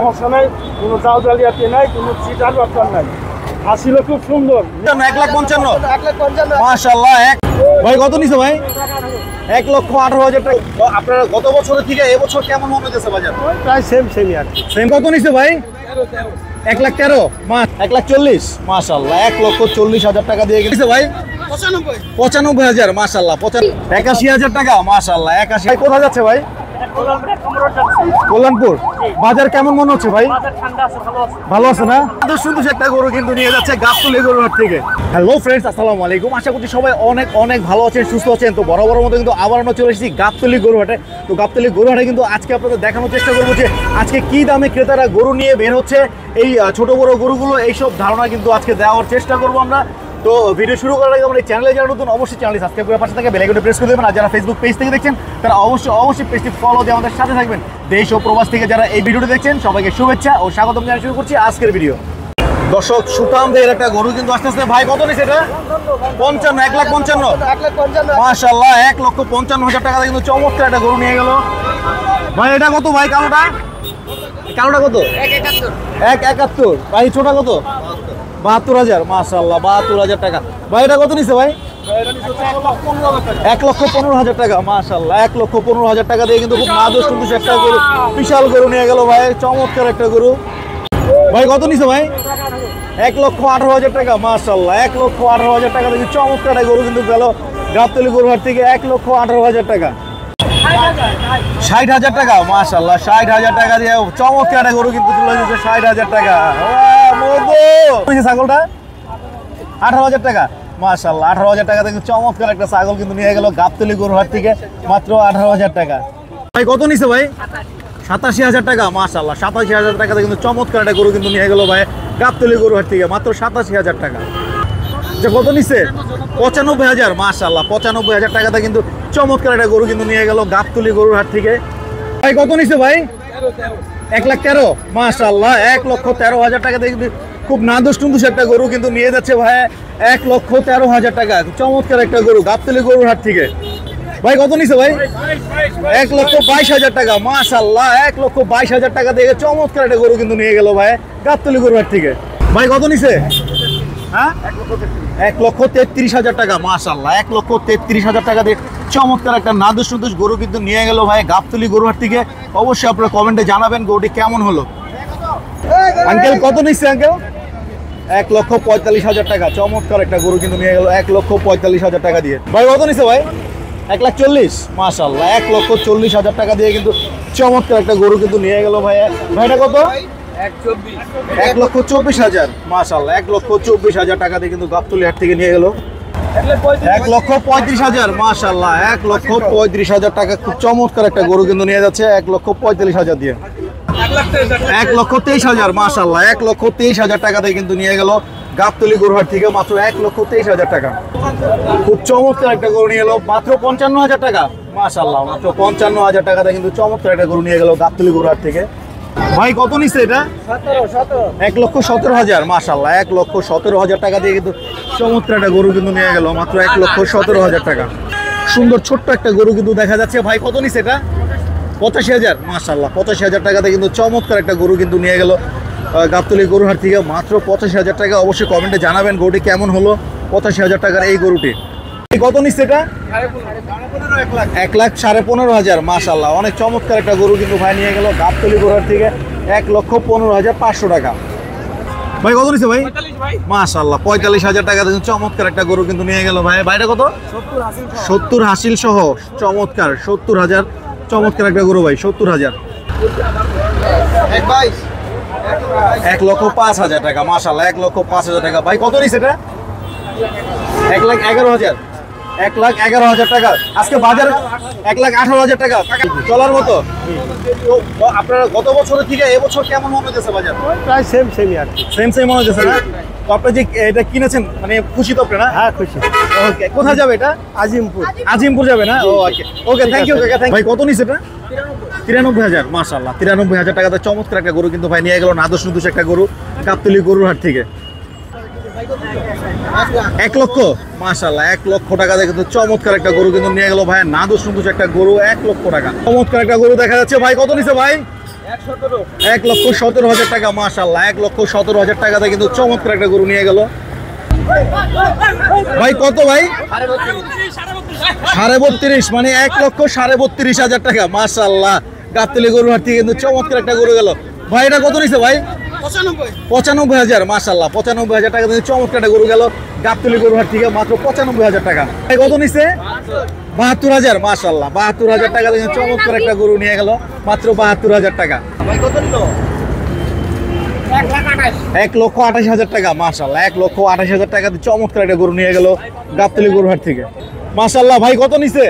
সমস্যা নাই, কোনো চাল জালিয়াতি নাই, কোনো চিটার ব্যাপার নাই। আসলে খুব সুন্দর। 1,55,000 মাশাআল্লাহ। ভাই কত নিছে ভাই? 1,18,000 টাকা। আপনারা গত বছরের থেকে এবছর কেমন মনে হচ্ছে বাজার? প্রায় সেমই আর কি। সেম কত নিছে ভাই? 1,13,000 1,40,000 মাশাআল্লাহ। 1,40,000 টাকা দিয়ে গেছে ভাই। 95,000 মাশাআল্লাহ। 81,000 টাকা মাশাআল্লাহ। 81। ভাই কোথায় যাচ্ছে ভাই? কল্যাণপুর। বাজার কেমন মনে হচ্ছে ভাই? ভালো আছে না? সুন্দর একটা গরু কিন্তু নিয়ে যাচ্ছে গাবতলী গরুর হাট থেকে। হ্যালো ফ্রেন্ডস, আসসালামু আলাইকুম। আশা করছি সবাই অনেক অনেক ভালো আছেন, সুস্থ আছেন। তো বরাবর মতো কিন্তু আবার আমরা চলে এসেছি গাবতলী গরু হাটে। তো গাবতলী গরু হাটে কিন্তু আজকে আপনাদের দেখানোর চেষ্টা করবো যে আজকে কি দামে ক্রেতারা গরু নিয়ে বের হচ্ছে, এই ছোট বড় গরুগুলো, এইসব ধারণা কিন্তু আজকে দেওয়ার চেষ্টা করবো আমরা। তো ভিডিও শুরু করার আগে আমার এই চ্যানেলে যারা নতুন, অবশ্যই চ্যানেলটি সাবস্ক্রাইব করে পাশে থেকে বেল আইকনটি প্রেস করে দেবেন। আর যারা ফেসবুক পেজ থেকে দেখছেন তারা অবশ্যই পেজটি ফলো দিয়ে আমাদের সাথে থাকবেন। দেশ ও প্রবাস থেকে যারা এই ভিডিওটি দেখছেন সবাইকে শুভেচ্ছা ও স্বাগতম জানিয়ে শুরু করছি আজকের ভিডিও। দর্শক, সুঠামদের একটা গরু কিন্তু আসতেছে। ভাই কত নিছে এটা? 55, 1,55,000 মাশাআল্লাহ। 1,55,000 টাকা কিন্তু চমৎকার একটা গরু নিয়ে গেল ভাই। এটা কত ভাই? কালোটা কত? 1,71। ভাই ছোটা কত? 72,000 মাশাআল্লাহ। 72,000 টাকা। ভাই এটা কত নিছে ভাই? 1,15,000 টাকা মাশাআল্লাহ। 1,15,000 টাকা দিয়ে কিন্তু খুব নাদুস সুন্দর একটা গরু, বিশাল গরু নিয়ে গেল ভাই। চমৎকার একটা গরু। ভাই কত নিছে ভাই? 1,18,000 টাকা মাশাআল্লাহ। 1,18,000 টাকা দিয়ে চমৎকার একটা গরু কিন্তু গেল গাবতলী গরু হাট থেকে। 1,18,000 টাকা। 60,000 টাকা মাশাআল্লাহ। 60,000 টাকা দিয়ে চমৎকার একটা গরু কিন্তু তুলে দিয়েছে। 60,000 টাকা। ছাগলটা 18,000 টাকা মাশাআল্লাহ। 18,000 টাকা থেকে চমৎকার একটা ছাগল কিন্তু নিয়ে গেল গাবতলী গরু হাট থেকে মাত্র 18,000 টাকা। ভাই কত নিছে ভাই? 87,000 টাকা মাশাআল্লাহ। 87,000 টাকাতে কিন্তু চমৎকার একটা গরু কিন্তু নিয়ে গেল ভাই গাবতলী গরু হাট থেকে মাত্র 87,000 টাকা। যে কত নিছে? 95,000 মাশাআল্লাহ। 95,000 টাকাতে কিন্তু চমৎকার একটা গরু কিন্তু নিয়ে গেল গাবতলী গরুর হাট থেকে। ভাই কত নিছে ভাই? 1,13,000 মাশাআল্লাহ। 1,13,000 টাকা দিয়ে কিন্তু খুব নাদুস টুন্দুস একটা গরু কিন্তু নিয়ে যাচ্ছে ভাই। 1,13,000 টাকা চমৎকার একটা গরু গাবতলী গরুর হাট থেকে। ভাই কত নিছে ভাই? 1,22,000 টাকা মাশাআল্লাহ। 1,22,000 টাকা দিয়ে চমৎকার একটা গরু কিন্তু নিয়ে গেল ভাই গাবতলী গরুর হাট থেকে। ভাই কত নিছে? হ্যাঁ, 1,33,000 টাকা মাশাআল্লাহ। 1,33,000 টাকা দিয়ে চমৎকার একটা নাদুস সুন্দর গরু কিন্তু নিয়ে গেল ভাই গাবতলী গরু হাট থেকে। অবশ্যই আপনারা কমেন্টে জানাবেন গরুটি কেমন হলো। আঙ্কেল কত নিচ্ছে আঙ্কেল? 1,45,000 টাকা চমৎকার একটা গরু কিন্তু নিয়ে গেল 1,45,000 টাকা দিয়ে। ভাই কত নিচ্ছে ভাই? 1,40,000 মাশাআল্লাহ। 1,40,000 টাকা দিয়ে কিন্তু চমৎকার একটা গরু কিন্তু নিয়ে গেল ভাই। ভাইটা কত? 1,24,000 মাশাআল্লাহ। 1,24,000 টাকা দিয়ে কিন্তু গাবতলী হাট থেকে নিয়ে গেল 1,35,000 মাশাআল্লাহ। 1,35,000 টাকা খুব চমৎকার একটা গরু কিন্তু নিয়ে যাচ্ছে 1,45,000 দিয়ে। 1,23,000 মাশাআল্লাহ। 1,23,000 টাকা দিয়ে কিন্তু নিয়ে গেল গাবতলী গরু হাট থেকে মাত্র 1,23,000 টাকা। খুব চমৎকার একটা গরু নিয়ে গেল মাত্র 55,000 টাকা মাশাআল্লাহ। মাত্র 55,000 টাকাতে কিন্তু চমৎকার একটা গরু নিয়ে গেল গাবতলী গরু হাট থেকে। ভাই কত নিচ্ছে এটা? 1,17,000 মাশাআল্লাহ। 1,17,000 টাকা দিয়ে কিন্তু চমৎকার একটা গরু কিন্তু নিয়ে গেল মাত্র 1,17,000 টাকা। সুন্দর ছোট্ট একটা গরু কিন্তু দেখা যাচ্ছে। ভাই কত নিচ্ছে এটা? 85,000 মাশাআল্লাহ। 85,000 টাকাতে কিন্তু চমৎকার একটা গরু কিন্তু নিয়ে গেল গাবতলী গরু হাট থেকে মাত্র 85,000 টাকা। অবশ্যই কমেন্টে জানাবেন গরুটি কেমন হলো। 85,000 টাকার এই গরুটি। কত নিচ্ছে এটা? 1,15,000 মাশাআল্লাহ। অনেক চমৎকার একটা গরু কিন্তু ভাই নিয়ে গেল গাবতলী গরু হাট থেকে 1,15,500 টাকা। ভাই কত নিচ্ছে ভাই? মাশাআল্লাহ। 45,000 টাকা চমৎকার একটা গরু কিন্তু নিয়ে গেল ভাই। ভাইটা কত? 70 হাসিল সহ চমৎকার 70,000 চমৎকার একটা গরু ভাই। 70,000। 1,05,000 টাকা মাশাআল্লাহ। 1,05,000 টাকা। ভাই কত নিচ্ছে এটা? 1,11,000 1,11,000 টাকা। আজকে বাজার 1,18,000 টাকা চলার মতো। তো আপনারা গত বছরের থেকে এবছর কেমন মনে হচ্ছে বাজার? প্রায় সেমই আর কি। সেম মনে হচ্ছে না? তো আপনি যে এটা কিনেছেন মানে খুশি তো আপনি না? হ্যাঁ খুশি। ওকে, কোথায় যাবে এটা? আজিমপুর যাবে না? ওকে থ্যাংক ইউ কাকা। ভাই কত নিচ্ছে এটা? 93,000 মাশাআল্লাহ। 93,000 টাকাতে চমৎকার একটা গরু কিন্তু ভাই নিয়ে গেল নাদুস নুদুস একটা গরু গাবতলী গরুর হাট থেকে। 1 লক্ষ মাশাআল্লাহ। 1 লক্ষ টাকা দিয়ে কিন্তু চমৎকার একটা গরু কিন্তু নিয়ে গেল ভাই নাদুস সুন্দর একটা গরু। 1 লক্ষ টাকা চমৎকার একটা গরু দেখা যাচ্ছে। ভাই কত নিছে ভাই? 1,17,000 টাকা, মাশাআল্লাহ 1,17,000 টাকাতে কিন্তু চমৎকার একটা গরু নিয়ে গেল ভাই। কত ভাই? 32.5, মানে 1,32,500 টাকা, মাশাআল্লাহ। গাবতলী গরুর হাট থেকে কিন্তু চমৎকার একটা গরু গেল ভাই। এটা কত নিছে ভাই? 95,000, মাশাআল্লাহ 95,000 টাকা কিন্তু চমৎকার একটা গরু গেল গাবতলী গরুর হাট থেকে, মাত্র 95,000 টাকা। ভাই কত নিছে? 72,000, মাশাআল্লাহ 72,000 টাকা কিন্তু চমৎকার একটা গরু নিয়ে গেল, মাত্র 72,000 টাকা। ভাই কত নিল? 1,28,000 টাকা, মাশাআল্লাহ 1,28,000 টাকা চমৎকার একটা গরু নিয়ে গেল গাবতলী গরুর হাট থেকে, মাশাআল্লাহ। ভাই কত নিছে?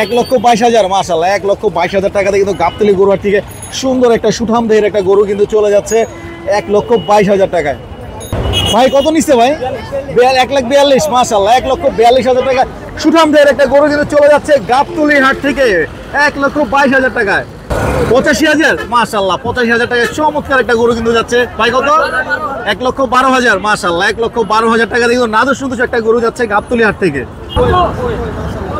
1,22,000, মাশাআল্লাহ 1,22,000 টাকাতে কিন্তু গাবতলী গরুর হাট থেকে সুন্দর একটা সুঠাম দেহের একটা গরু কিন্তু চলে যাচ্ছে 1,22,000 টাকায়। ভাই কত নিচ্ছে ভাই? 1,42,000, মাশাআল্লাহ 1,42,000 টাকা সুঠাম দেহের একটা গরু কিন্তু চলে যাচ্ছে গাবতলী হাট থেকে 1,22,000 টাকায়। 85,000, মাশাআল্লাহ 85,000 টাকায় চমৎকার একটা গরু কিন্তু যাচ্ছে। ভাই কত? 1,12,000, মাশাআল্লাহ 1,12,000 টাকা দিয়ে নাদুর সুন্দর একটা গরু যাচ্ছে গাবতলী হাট থেকে।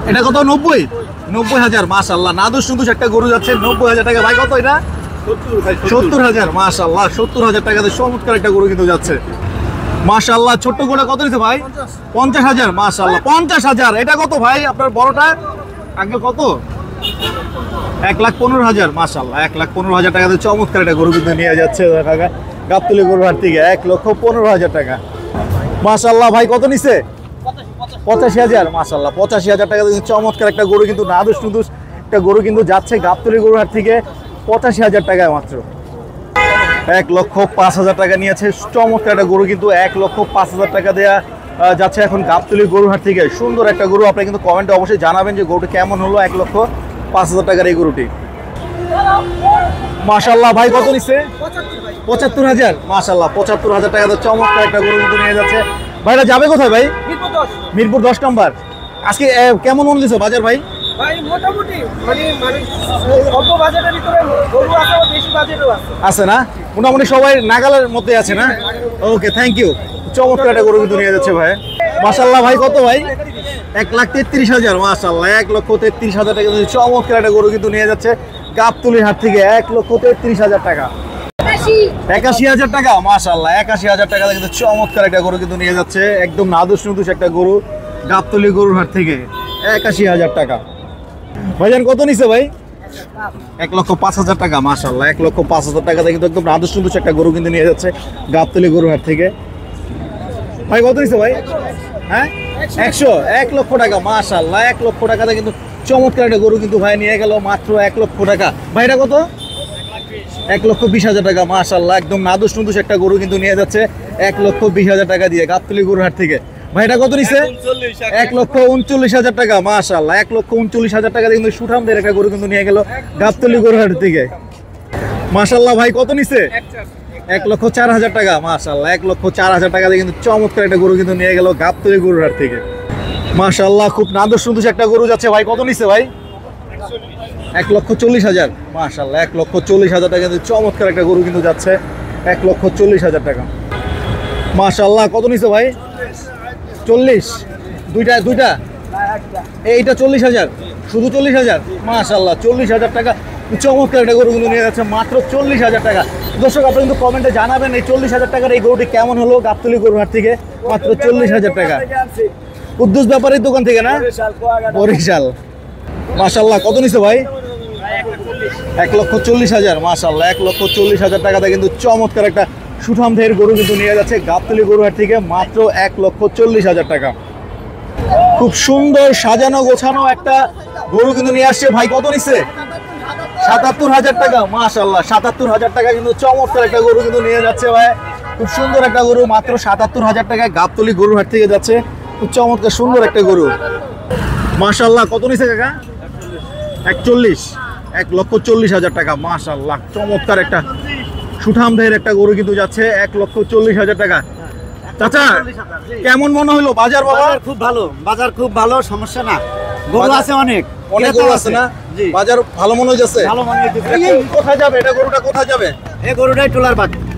এটা কত? 90,000, মাশাআল্লাহ নাদুর সুন্দর একটা গরু যাচ্ছে 90,000 টাকা। ভাই কত এটা? 70,000, মাশাআল্লাহ 70,000 টাকাতে চমৎকার একটা গরু কিন্তু যাচ্ছে, মাশাআল্লাহ। ছোট্ট গরুটা কত দিচ্ছে ভাই? 50,000, মাশাআল্লাহ 50,000। এটা কত ভাই আপনার বড়টা? আগে কত? 1,15,000, মাশাআল্লাহ 1,15,000 টাকাতে চমৎকার একটা গরু কিন্তু নিয়ে যাচ্ছে গাবতলী গরুর হাট থেকে 1,15,000 টাকা, মাশাআল্লাহ। ভাই কত নিছে? 85,000, মাশাআল্লাহ 85,000 টাকা কিন্তু চমৎকার একটা গরু কিন্তু নাদুস নুদুস একটা গরু কিন্তু যাচ্ছে গাবতলী গরুর হাট থেকে 85,000 টাকায় মাত্র। 1,05,000 টাকা নিয়েছে চমৎকার একটা গরু কিন্তু 1,05,000 টাকা দেয়া যাচ্ছে এখন গাবতলী গরুর হাট থেকে। সুন্দর একটা গরু, আপনি কিন্তু কমেন্টে অবশ্যই জানাবেন যে গরুটি কেমন হলো 1,05,000 টাকার এই গরুটি, মাশাআল্লাহ। ভাই কত নিচ্ছে? 75,000, মাশাআল্লাহ 75,000 টাকা চমৎকার একটা গরু কিন্তু নিয়ে যাচ্ছে। ভাইটা যাবে কোথায় ভাই? মিরপুর 10 নম্বর। আজকে কেমন মন দিছো বাজার ভাই? মোটামুটি অল্প বাজেটের ভিতরে গরু আছে, বেশি বাজেটও আছে। আছে না? মোটামুটি সবাই নাগালের মধ্যে আছে না? ওকে, থ্যাংক ইউ। চমৎকার একটা গরু কিন্তু নিয়ে যাচ্ছে ভাই, মাশাআল্লাহ। ভাই কত ভাই? 1,33,000, মাশাআল্লাহ 1,33,000 টাকা চমৎকার একটা গরু কিন্তু নিয়ে যাচ্ছে গাবতলী হাট থেকে 1,33,000 টাকা। 81,000 টাকা, মাশাআল্লাহ 81,000 টাকা কিন্তু চমৎকার একটা গরু কিন্তু নিয়ে যাচ্ছে, একদম নাদুস নুদুস একটা গরু গাবতলী গরুর হাট থেকে 81,000 টাকা। ভাইজান কত নিছে ভাই? 1,05,000 টাকা, মাশাআল্লাহ 1,05,000 টাকাতে কিন্তু একদম নাদুস নুদুস একটা গরু কিন্তু নিয়ে যাচ্ছে গাবতলী গরুর হাট থেকে। ভাই কত নিছে ভাই? হ্যাঁ 1 লক্ষ টাকা, মাশাআল্লাহ 1 লক্ষ টাকাতে কিন্তু চমৎকার একটা গরু কিন্তু ভাই নিয়ে গেল মাত্র 1 লক্ষ টাকা। ভাইটা কত? 1,20,000 টাকা, মাশাআল্লাহ একদম নাদুস নুদুস একটা গরু কিন্তু নিয়ে যাচ্ছে 1,20,000 টাকা দিয়ে গাবতলী গরুর হাট থেকে। ভাইটা কত নিছে? 1,39,000 টাকা, মাশাআল্লাহ 1,39,000 টাকা দিয়ে কিন্তু সুঠামদের একটা গরু কিন্তু নিয়ে গেল গাবতলী গরুর হাট থেকে, মাশাআল্লাহ। ভাই কত নিছে? 1,04,000 টাকা, মাশাআল্লাহ 1,04,000 টাকা দিয়ে কিন্তু চমৎকার একটা গরু কিন্তু নিয়ে গেল গাবতলী গরুর হাট থেকে, মাশাআল্লাহ। খুব নাদুস নুদুস একটা গরু যাচ্ছে। ভাই কত নিছে ভাই? 1,40,000, মাশাআল্লাহ 1,40,000 টাকা কিন্তু চমৎকার একটা গরু কিন্তু যাচ্ছে 1,40,000 টাকা, মাশাআল্লাহ। কত নিছে ভাই? 40, দুইটা এইটা 40,000, শুধু 40,000, মাশাআল্লাহ 40,000 টাকা চমৎকার একটা গরু কিন্তু নিয়ে যাচ্ছে মাত্র 40,000 টাকা। দর্শক আপনি কিন্তু কমেন্টে জানাবেন এই 40,000 টাকার এই গরুটি কেমন হলো গাবতলী গরুর হাট থেকে মাত্র 40,000 টাকা। কুদ্দুস ব্যাপারীর দোকান থেকে না? বরিশাল, মাশাআল্লাহ। কত নিছে ভাই? 1,40,000, মাশাআল্লাহ 1,40,000 টাকাতে কিন্তু চমৎকার একটা সুঠাম দেহের গরু কিন্তু নিয়ে যাচ্ছে গাবতলী গরুর হাট থেকে মাত্র 1,40,000 টাকা। খুব সুন্দর সাজানো গোছানো একটা গরু কিন্তু নিয়ে আসছে। ভাই কত নিছে? 77,000 টাকা, মাশাআল্লাহ 77,000 টাকা কিন্তু চমৎকার একটা গরু কিন্তু নিয়ে যাচ্ছে ভাই। খুব সুন্দর একটা গরু মাত্র 77,000 টাকায় গাবতলী গরুর হাট থেকে যাচ্ছে, খুব চমৎকার সুন্দর একটা গরু, মাশাআল্লাহ। কত নিছে কাকা? 41, 1,40,000 টাকা, মাশাআল্লাহ চমৎকার একটা সুঠাম দেহের একটা গরু কিন্তু যাচ্ছে 1,40,000 টাকা। চাচা কেমন মনে হলো বাজার? বাবা খুব ভালো, বাজার খুব ভালো, সমস্যা না, গরু আছে অনেক গরু আছে না? বাজার ভালো মনে হচ্ছে, ভালো মনে হচ্ছে। কোথায় যাবে এটা গরুটা? কোথায় যাবে এই গরুটাই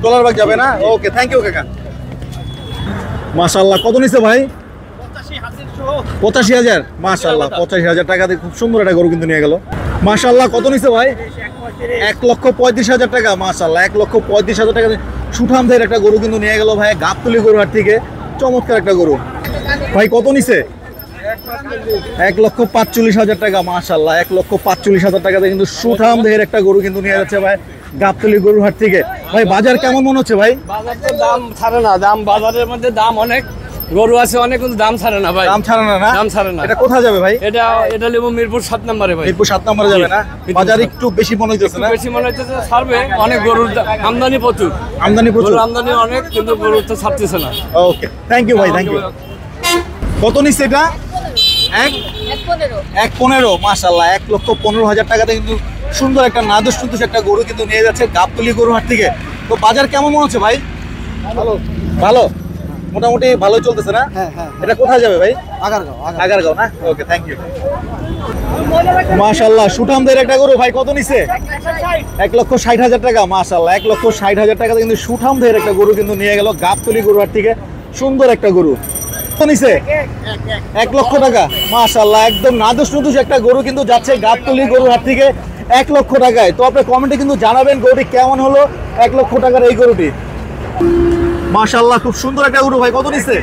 টোলারবাগ যাবে না? ওকে, থ্যাংক ইউ কাকা, মাশাআল্লাহ। কত নিছে ভাই? 85,000, মাশাআল্লাহ 85,000 টাকা দিয়ে খুব সুন্দর একটা গরু কিন্তু নিয়ে গেল, মাশাআল্লাহ। কত নিছে ভাই? 1,35,000 টাকা মাশাআল্লাহ, 1,35,000 টাকা সুঠামদের একটা গরু কিন্তু নিয়ে গেল ভাই গাবতলী গরু হাট থেকে। চমৎকার একটা গরু ভাই, কত নিছে? 1,45,000 টাকা মাশাআল্লাহ, 1,45,000 টাকাতে কিন্তু সুঠামদের একটা গরু কিন্তু নিয়ে যাচ্ছে ভাই গাবতলী গরু হাট থেকে। ভাই বাজার কেমন মনে হচ্ছে ভাই? বাজার তো দাম ছাড়ে না, দাম বাজারের মধ্যে দাম অনেক, গরু আছে অনেক কিন্তু দাম ছাড়ে না ভাই, দাম ছাড়ে না না? দাম ছাড়ে না। এটা কোথায় যাবে ভাই? এটা নেব মিরপুর 7 নম্বরে ভাই। মিরপুর 7 নম্বরে যাবে না? বাজার একটু বেশি মনে হচ্ছে না? বেশি মনে হচ্ছে ছাড়বে, অনেক গরুর আমদানি প্রচুর, আমদানি প্রচুর, গরুর আমদানি অনেক, কিন্তু গরু তো ছাড়তেছে না। ওকে, থ্যাংক ইউ ভাই, থ্যাংক ইউ। কত নিচ্ছে এটা? 1,15,000 মাশাআল্লাহ, 1,15,000 টাকাতে কিন্তু সুন্দর একটা নাদুস সুন্দর একটা গরু কিন্তু নিয়ে যাচ্ছে গাবতলী গরু হাট থেকে। তো বাজার কেমন মনে হচ্ছে ভাই? ভালো ভালো, মোটামুটি ভালো চলতেছে না? হ্যাঁ হ্যাঁ এটা কোথায় যাবে ভাই? আগারগাঁও আগারগাঁও না? ওকে, থ্যাংক ইউ। মাশাআল্লাহ সুঠামদের একটা গরু ভাই, কত নিছে? 1,60,000 টাকা মাশাআল্লাহ, 1,60,000 টাকাতে কিন্তু সুঠামদের একটা গরু কিন্তু নিয়ে গেল গাবতলী গরু হাট থেকে। সুন্দর একটা গরু। কত নিছে? 1 লক্ষ টাকা মাশাআল্লাহ, একদম নাদুস নুদুস একটা গরু কিন্তু যাচ্ছে গাবতলী গরু হাট থেকে 1 লক্ষ টাকায়। তো আপনি কমেন্টে কিন্তু জানাবেন গরুটি কেমন হলো, 1 লক্ষ টাকার এই গরুটি। মাশাআল্লাহ খুব সুন্দর একটা গরু ভাই, কত নিচ্ছে?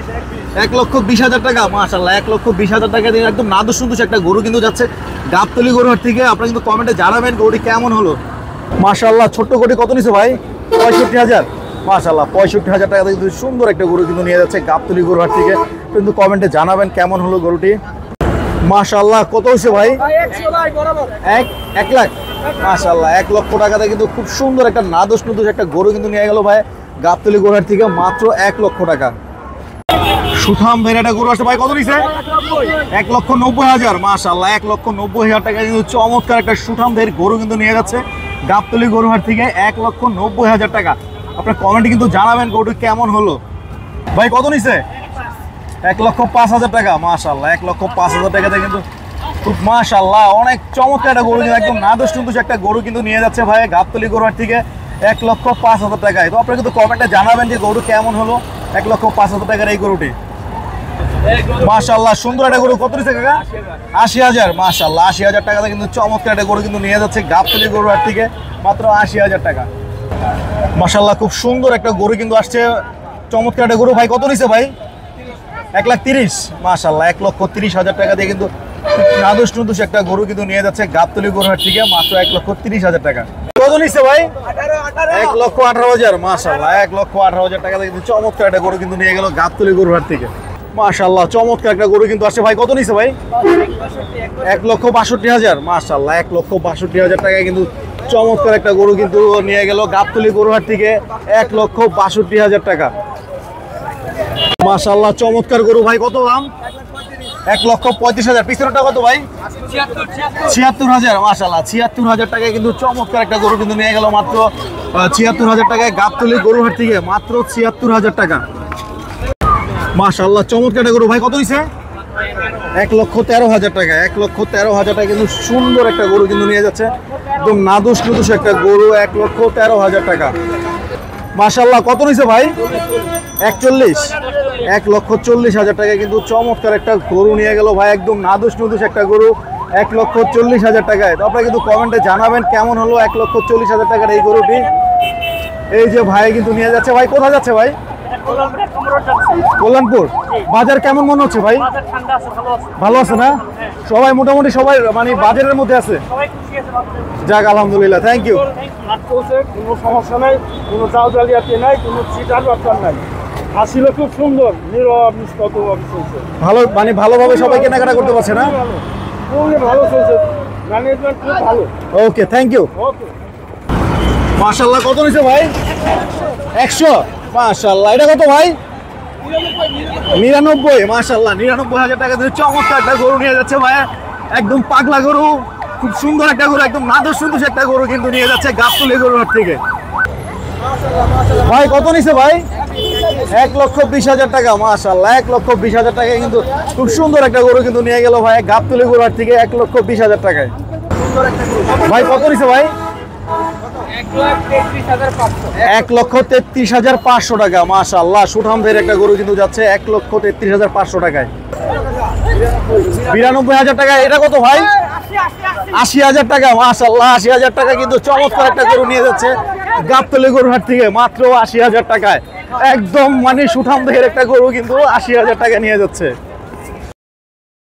1,20,000 টাকা মাশাআল্লাহ, 1,20,000 টাকা দিয়ে একদম নাদুস নুদুস একটা গরু কিন্তু যাচ্ছে গাবতলী গরু হাট থেকে। আপনারা কিন্তু কমেন্টে জানাবেন গরুটি কেমন হলো। মাশাআল্লাহ ছোট্ট গরুটি কত নিচ্ছে ভাই? 65,000 মাশাআল্লাহ, 65,000 টাকা দিয়ে কিন্তু সুন্দর একটা গরু কিন্তু নিয়ে যাচ্ছে গাবতলী গরু হাট থেকে। কিন্তু কমেন্টে জানাবেন কেমন হলো গরুটি। মাশাআল্লাহ কত হয়েছে ভাই? 100 ভাই বরাবর 1 লাখ মাশাআল্লাহ, 1 লক্ষ টাকাতে কিন্তু খুব সুন্দর একটা নাদুস নুদুস একটা গরু কিন্তু নিয়ে গেল ভাই গাবতলী গরু হাট থেকে মাত্র 1 লক্ষ টাকা। সুঠাম ভেড়াটা গরু আসছে ভাই, কত নিছে? 1,90,000 মাশাআল্লাহ, 1,90,000 টাকা কিন্তু চমৎকার একটা সুঠাম ভেড় গরু কিন্তু নিয়ে যাচ্ছে গাবতলী গরু হাট থেকে 1,90,000 টাকা। আপনার কমেন্টে কিন্তু জানাবেন গরুটি কেমন হলো। ভাই কত নিছে? 1,05,000 টাকা মাশাআল্লাহ, 1,05,000 টাকাতে কিন্তু খুব মাশাআল্লাহ অনেক চমৎকার একটা গরু কিন্তু একদম নাদুস নুদুস একটা গরু কিন্তু নিয়ে যাচ্ছে ভাই গাবতলী গরু হাট থেকে 1,05,000 টাকায়। তো আপনারা কিন্তু কমেন্টে জানাবেন যে গরু কেমন হলো 1,05,000 টাকার এই গরুটি। মাশাআল্লাহ সুন্দর একটা গরু, কত নিছে কাকা? 80,000 মাশাআল্লাহ, 80,000 টাকাতে কিন্তু চমৎকার একটা গরু কিন্তু নিয়ে যাচ্ছে গাবতলী গরু হাট থেকে মাত্র 80,000 টাকা। মাশাআল্লাহ খুব সুন্দর একটা গরু কিন্তু আসছে, চমৎকার একটা গরু ভাই, কত নিছে ভাই? 1,30,000 মাশাআল্লাহ, 1,30,000 টাকা দিয়ে কিন্তু নাদুস নুদুস একটা গরু কিন্তু নিয়ে যাচ্ছে গাবতলী গরু হাট থেকে মাত্র 1,30,000 টাকা। কত নিছে ভাই? 1,18,000 মাশাআল্লাহ, 1,18,000 টাকা দিয়ে কিন্তু চমৎকার একটা গরু কিন্তু নিয়ে গেল গাবতলী গরু হাট থেকে। মাশাআল্লাহ চমৎকার একটা গরু কিন্তু আসছে ভাই, কত নিছে ভাই? 1,62,000 মাশাআল্লাহ, 1,62,000 টাকায় কিন্তু চমৎকার একটা গরু কিন্তু নিয়ে গেল গাবতলী গরু হাট থেকে 1,62,000 টাকা। মাশাআল্লাহ চমৎকার গরু ভাই, কত দাম? 1,35,000। পিছনেরটা কত ভাই? 76,000 মাশাআল্লাহ, 76,000 টাকায় কিন্তু চমৎকার একটা গরু কিন্তু নিয়ে গেল মাত্র 76,000 টাকায় গাবতলী গরু হাট থেকে মাত্র 76,000 টাকা। মাশাআল্লাহ চমৎকার একটা গরু ভাই, কত নিছে? 1,13,000 টাকা, 1,13,000 টাকা কিন্তু সুন্দর একটা গরু কিন্তু নিয়ে যাচ্ছে একদম নাদুস নুদুস একটা গরু 1,13,000 টাকা। মাশাআল্লাহ কত নিছে ভাই? 41, 1,40,000 টাকা কিন্তু চমৎকার একটা গরু নিয়ে গেল ভাই একদম নাদুস নুদুস একটা গরু 1,40,000 টাকায়। তো আপনারা কিন্তু কমেন্টে জানাবেন কেমন হলো 1,40,000 টাকার এই গরুটি। এই যে ভাই কিন্তু নিয়ে যাচ্ছে। ভাই কোথায় যাচ্ছে ভাই? কল্যাণপুর। বাজার কেমন মনে হচ্ছে ভাই? ভালো আছে না? সবাই মোটামুটি সবাই মানে বাজারের মধ্যে আছে? যাক আলহামদুলিল্লাহ, থ্যাংক ইউ। কোনো সমস্যা নাই, কোনো চাল জালিয়াতি নাই, কোনো চিটার ব্যাপার নাই। আসিল খুব সুন্দর, নীরব নিষ্পত চলছে। ভালো মানে ভালোভাবে সবাই কেনাকাটা করতে পারছে না? খুবই ভালো চলছে, ম্যানেজমেন্ট খুব ভালো। ওকে, থ্যাংক ইউ। ওকে। মাশাআল্লাহ কত নিছে ভাই? 100 মাশাআল্লাহ। এটা কত ভাই? 99 মাশাআল্লাহ, 99,000 টাকা দিয়ে চমৎকার একটা গরু নিয়ে যাচ্ছে ভাই একদম পাগলা গরু, খুব সুন্দর একটা গরু একদম নাদুস সুন্দর একটা গরু কিন্তু নিয়ে যাচ্ছে গাবতলী গরু হাট থেকে। ভাই কত নিছে ভাই? 1,20,000 টাকা মাশাআল্লাহ, 1,20,000 টাকায় কিন্তু খুব সুন্দর একটা গরু কিন্তু নিয়ে গেল ভাই গাবতলী গরু হাট থেকে 1,20,000 টাকায়। ভাই কত নিছে ভাই? 1,33,500 টাকা মাশাআল্লাহ, সুঠামদের একটা গরু কিন্তু যাচ্ছে 1,33,500 টাকায়। 92,000 টাকা। এটা কত ভাই? 80,000 টাকা, মাশাআল্লাহ 80,000 টাকা কিন্তু চমৎকার একটা গরু নিয়ে যাচ্ছে গাবতলী গরুর হাট থেকে মাত্র 80,000 টাকায়। একদম মানে সুঠাম দেহের একটা গরু কিন্তু 80,000 টাকা নিয়ে যাচ্ছে।